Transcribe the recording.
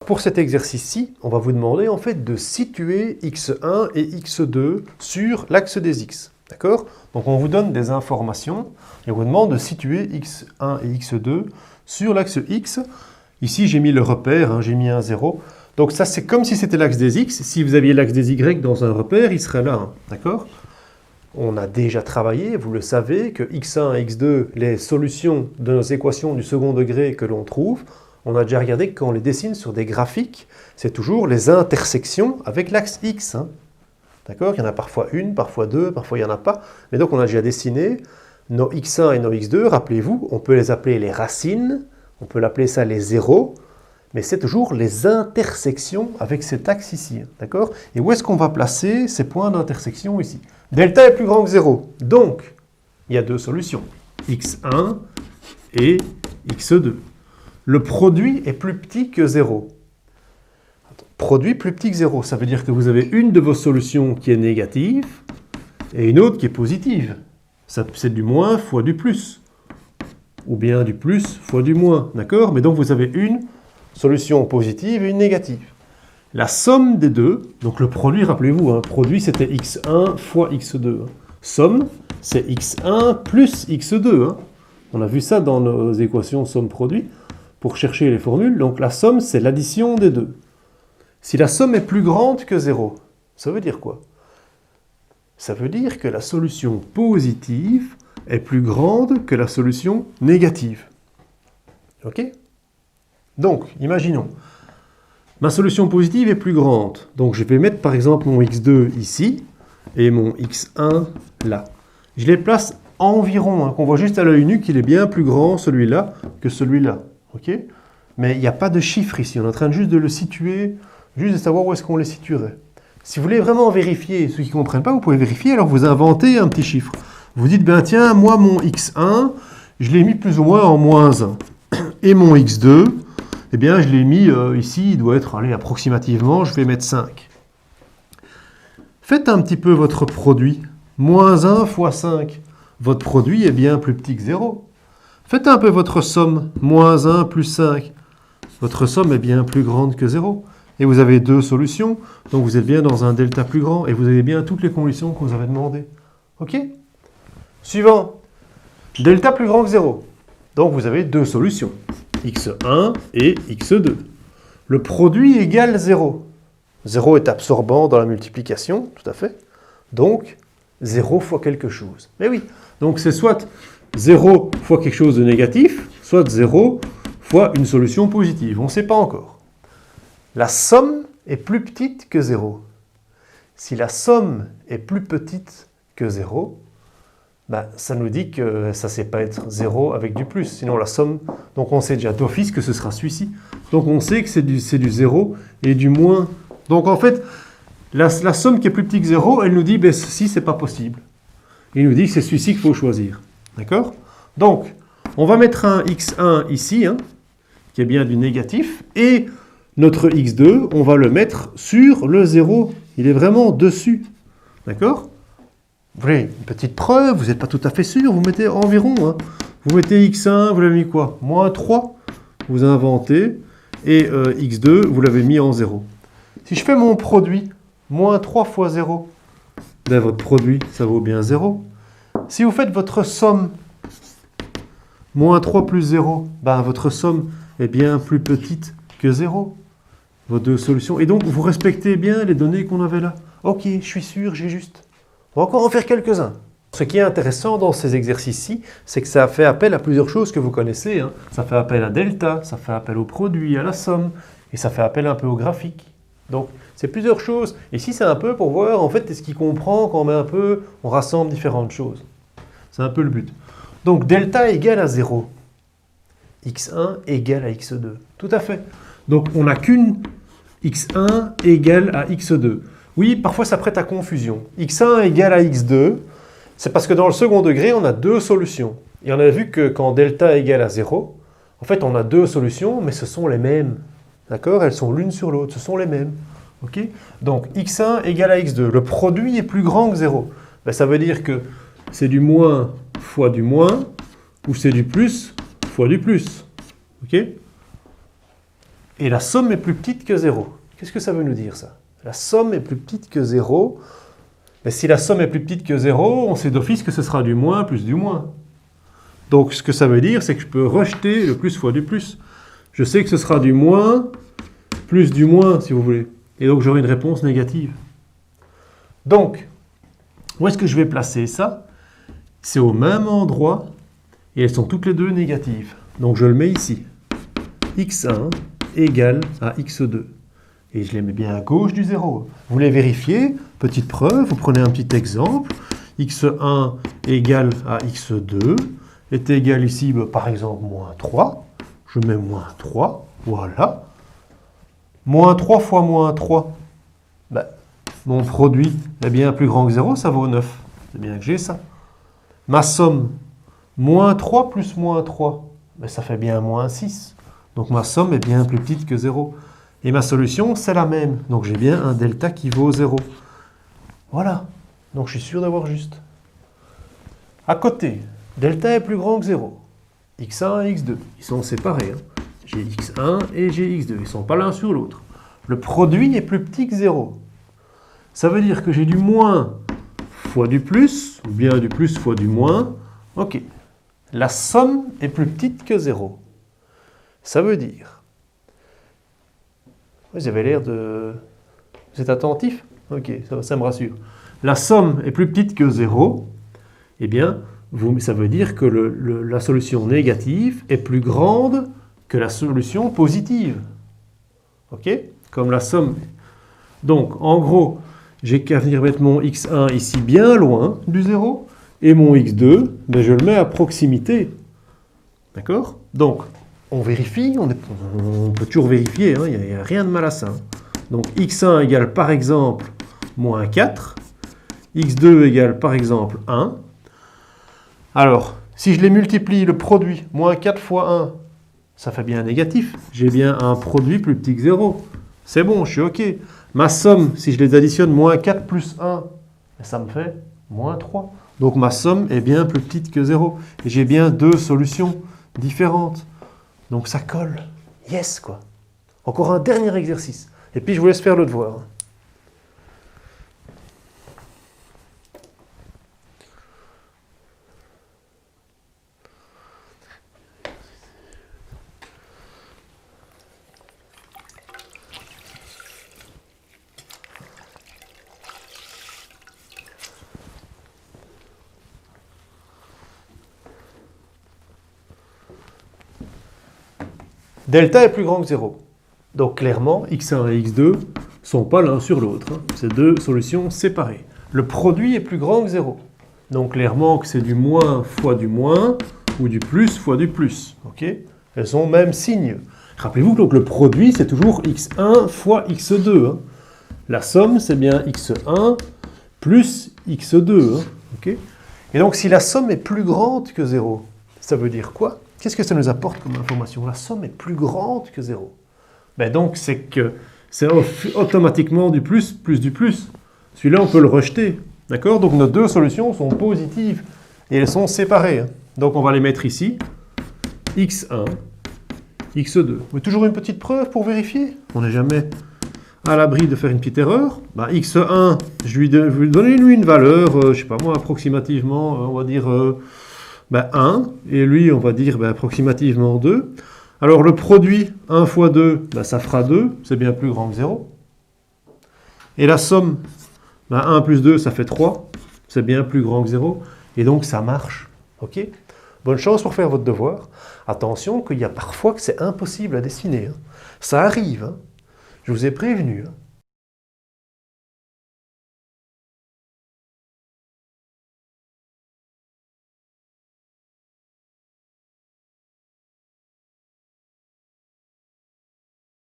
pour cet exercice-ci, on va vous demander en fait de situer x1 et x2 sur l'axe des x. D'accord? Donc on vous donne des informations et on vous demande de situer x1 et x2 sur l'axe x. Ici j'ai mis le repère, hein, j'ai mis un 0. Donc ça c'est comme si c'était l'axe des x. Si vous aviez l'axe des y dans un repère, il serait là. Hein, d'accord? On a déjà travaillé, vous le savez, que x1 et x2, les solutions de nos équations du second degré que l'on trouve, on a déjà regardé que quand on les dessine sur des graphiques, c'est toujours les intersections avec l'axe x. Hein. D'accord? Il y en a parfois une, parfois deux, parfois il n'y en a pas. Mais donc on a déjà dessiné nos x1 et nos x2, rappelez-vous, on peut les appeler les racines, on peut l'appeler ça les zéros, mais c'est toujours les intersections avec cet axe ici. D'accord? Et où est-ce qu'on va placer ces points d'intersection ici? Delta est plus grand que 0. Donc, il y a deux solutions, x1 et x2. Le produit est plus petit que 0. Produit plus petit que 0, ça veut dire que vous avez une de vos solutions qui est négative et une autre qui est positive. C'est du moins fois du plus. Ou bien du plus fois du moins. D'accord? Mais donc vous avez une solution positive et une négative. La somme des deux, donc le produit, rappelez-vous, hein, produit c'était x1 fois x2. Hein. Somme, c'est x1 plus x2. Hein. On a vu ça dans nos équations somme-produit pour chercher les formules. Donc la somme, c'est l'addition des deux. Si la somme est plus grande que 0, ça veut dire quoi? Ça veut dire que la solution positive est plus grande que la solution négative. Ok? Donc, imaginons. Ma solution positive est plus grande. Donc je vais mettre par exemple mon x2 ici et mon x1 là. Je les place environ, hein, qu'on voit juste à l'œil nu qu'il est bien plus grand celui-là que celui-là. Okay? Mais il n'y a pas de chiffre ici. On est en train juste de le situer, juste de savoir où est-ce qu'on les situerait. Si vous voulez vraiment vérifier, ceux qui ne comprennent pas, vous pouvez vérifier, alors vous inventez un petit chiffre. Vous dites, ben tiens, moi mon x1, je l'ai mis plus ou moins en moins 1. Et mon x2, eh bien, je l'ai mis ici, il doit être, allez, approximativement, je vais mettre 5. Faites un petit peu votre produit. Moins 1 fois 5. Votre produit est bien plus petit que 0. Faites un peu votre somme. Moins 1 plus 5. Votre somme est bien plus grande que 0. Et vous avez deux solutions. Donc vous êtes bien dans un delta plus grand. Et vous avez bien toutes les conditions qu'on vous avait demandées. OK? Suivant. Delta plus grand que 0. Donc vous avez deux solutions. x1 et x2. Le produit égale 0. 0 est absorbant dans la multiplication, tout à fait. Donc, 0 fois quelque chose. Mais oui, donc c'est soit 0 fois quelque chose de négatif, soit 0 fois une solution positive. On ne sait pas encore. La somme est plus petite que 0. Si la somme est plus petite que 0, ben, ça nous dit que ça ne sait pas être 0 avec du plus. Sinon la somme, donc on sait déjà d'office que ce sera celui-ci. Donc on sait que c'est du 0 et du moins. Donc en fait, la somme qui est plus petite que 0, elle nous dit, ben ceci, c'est pas possible. Il nous dit que c'est celui-ci qu'il faut choisir. D'accord? Donc, on va mettre un x1 ici, hein, qui est bien du négatif, et notre x2, on va le mettre sur le 0. Il est vraiment dessus. D'accord? Vous voulez une petite preuve, vous n'êtes pas tout à fait sûr, vous mettez environ. Hein. Vous mettez x1, vous l'avez mis quoi? Moins 3, vous inventez, et x2, vous l'avez mis en 0. Si je fais mon produit, moins 3 fois 0, ben votre produit, ça vaut bien 0. Si vous faites votre somme, moins 3 plus 0, ben votre somme est bien plus petite que 0. Vos deux solutions. Et donc, vous respectez bien les données qu'on avait là. Ok, je suis sûr, j'ai juste. On va encore en faire quelques-uns. Ce qui est intéressant dans ces exercices-ci, c'est que ça fait appel à plusieurs choses que vous connaissez. Hein. Ça fait appel à delta, ça fait appel au produit, à la somme, et ça fait appel un peu au graphique. Donc, c'est plusieurs choses. Ici, c'est un peu pour voir, en fait, est-ce qu'il comprend quand on met un peu, on rassemble différentes choses. C'est un peu le but. Donc, delta égale à 0. x1 égale à x2. Tout à fait. Donc, on n'a qu'une x1 égale à x2. Oui, parfois, ça prête à confusion. x1 égale à x2, c'est parce que dans le second degré, on a deux solutions. Et on a vu que quand delta égale à 0, en fait, on a deux solutions, mais ce sont les mêmes. D'accord? Elles sont l'une sur l'autre, ce sont les mêmes. Okay? Donc, x1 égale à x2. Le produit est plus grand que 0. Ben, ça veut dire que c'est du moins fois du moins, ou c'est du plus fois du plus. Ok? et la somme est plus petite que 0. Qu'est-ce que ça veut nous dire, ça? La somme est plus petite que 0. Mais si la somme est plus petite que 0, on sait d'office que ce sera du moins plus du moins. Donc, ce que ça veut dire, c'est que je peux rejeter le plus fois du plus. Je sais que ce sera du moins plus du moins, si vous voulez. Et donc, j'aurai une réponse négative. Donc, où est-ce que je vais placer ça? C'est au même endroit, et elles sont toutes les deux négatives. Donc, je le mets ici. x1 égale à x2. Et je les mets bien à gauche du 0. Vous les vérifiez, petite preuve, vous prenez un petit exemple. x1 égale à x2 est égal ici, par exemple, moins 3. Je mets moins 3, voilà. Moins 3 fois moins 3. Mon produit est bien plus grand que 0, ça vaut 9. C'est bien que j'ai ça. Ma somme, moins 3 plus moins 3, ça fait bien moins 6. Donc ma somme est bien plus petite que 0. Et ma solution, c'est la même. Donc j'ai bien un delta qui vaut 0. Voilà. Donc je suis sûr d'avoir juste. À côté, delta est plus grand que 0. x1 et x2, ils sont séparés. J'ai x1 et j'ai x2, ils ne sont pas l'un sur l'autre. Le produit est plus petit que 0. Ça veut dire que j'ai du moins fois du plus, ou bien du plus fois du moins. Ok. La somme est plus petite que 0. Ça veut dire... Vous avez l'air de... Vous êtes attentif? Ok, ça me rassure. La somme est plus petite que 0. Eh bien, ça veut dire que la solution négative est plus grande que la solution positive. Ok? Comme la somme. Donc, en gros, j'ai qu'à venir mettre mon x1 ici bien loin du 0. Et mon x2, je le mets à proximité. D'accord? Donc, on vérifie, on peut toujours vérifier, il n'y a rien de mal à ça. Donc x1 égale par exemple moins 4, x2 égale par exemple 1. Alors, si je les multiplie, le produit, moins 4 fois 1, ça fait bien un négatif. J'ai bien un produit plus petit que 0. C'est bon, je suis OK. Ma somme, si je les additionne, moins 4 plus 1, ça me fait moins 3. Donc ma somme est bien plus petite que 0. Et j'ai bien deux solutions différentes. Donc ça colle. Yes, quoi. Encore un dernier exercice. Et puis je vous laisse faire le devoir. Delta est plus grand que 0. Donc clairement, x1 et x2 ne sont pas l'un sur l'autre. C'est deux solutions séparées. Le produit est plus grand que 0. Donc clairement que c'est du moins fois du moins ou du plus fois du plus. Okay, elles ont même signe. Rappelez-vous que donc, le produit, c'est toujours x1 fois x2. La somme, c'est bien x1 plus x2. Okay, et donc si la somme est plus grande que 0, ça veut dire quoi? Qu'est-ce que ça nous apporte comme information? La somme est plus grande que 0. Donc, c'est que c'est automatiquement du plus du plus. Celui-là, on peut le rejeter. D'accord? Donc, nos deux solutions sont positives et elles sont séparées. Donc, on va les mettre ici. x1, x2. Mais toujours une petite preuve pour vérifier. On n'est jamais à l'abri de faire une petite erreur. x1, je vais donner lui une valeur, je ne sais pas moi, approximativement, on va dire... 1, et lui, on va dire approximativement 2. Alors, le produit 1 fois 2, ça fera 2, c'est bien plus grand que 0. Et la somme, 1 plus 2, ça fait 3, c'est bien plus grand que 0. Et donc, ça marche. Ok? Bonne chance pour faire votre devoir. Attention qu'il y a parfois que c'est impossible à dessiner. Ça arrive. Je vous ai prévenu.